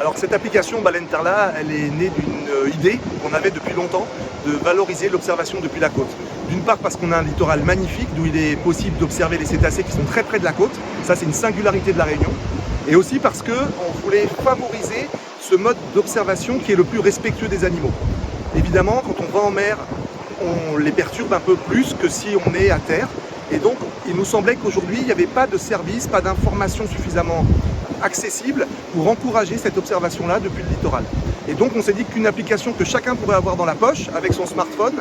Alors cette application Baleine Tarlat, elle est née d'une idée qu'on avait depuis longtemps de valoriser l'observation depuis la côte. D'une part parce qu'on a un littoral magnifique d'où il est possible d'observer les cétacés qui sont très près de la côte. Ça c'est une singularité de la Réunion. Et aussi parce qu'on voulait favoriser ce mode d'observation qui est le plus respectueux des animaux. Évidemment, quand on va en mer, on les perturbe un peu plus que si on est à terre. Et donc, il nous semblait qu'aujourd'hui, il n'y avait pas de service, pas d'information suffisamment accessible pour encourager cette observation-là depuis le littoral. Et donc, on s'est dit qu'une application que chacun pourrait avoir dans la poche avec son smartphone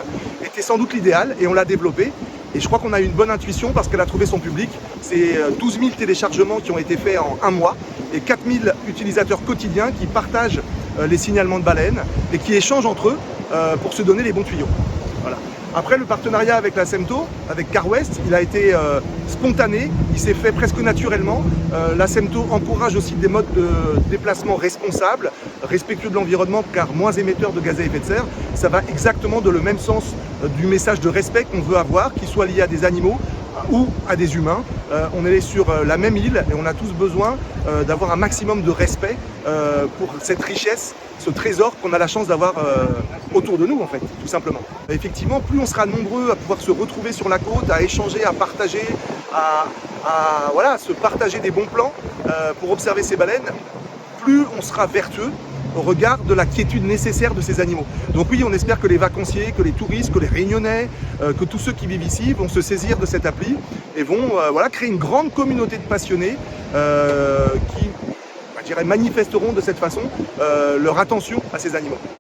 était sans doute l'idéal et on l'a développée. Et je crois qu'on a eu une bonne intuition parce qu'elle a trouvé son public. C'est 12 000 téléchargements qui ont été faits en un mois et 4 000 utilisateurs quotidiens qui partagent les signalements de baleines et qui échangent entre eux pour se donner les bons tuyaux. Voilà. Après, le partenariat avec la SEMTO, avec Car West, il a été spontané, il s'est fait presque naturellement. La SEMTO encourage aussi des modes de déplacement responsables, respectueux de l'environnement car moins émetteurs de gaz à effet de serre. Ça va exactement dans le même sens du message de respect qu'on veut avoir, qu'il soit lié à des animaux ou à des humains. On est sur la même île et on a tous besoin d'avoir un maximum de respect pour cette richesse, ce trésor qu'on a la chance d'avoir autour de nous en fait, tout simplement. Effectivement, plus on sera nombreux à pouvoir se retrouver sur la côte, à échanger, à partager, à se partager des bons plans pour observer ces baleines, plus on sera vertueux au regard de la quiétude nécessaire de ces animaux. Donc oui, on espère que les vacanciers, que les touristes, que les Réunionnais, que tous ceux qui vivent ici vont se saisir de cette appli et vont créer une grande communauté de passionnés qui, manifesteront de cette façon leur attention à ces animaux.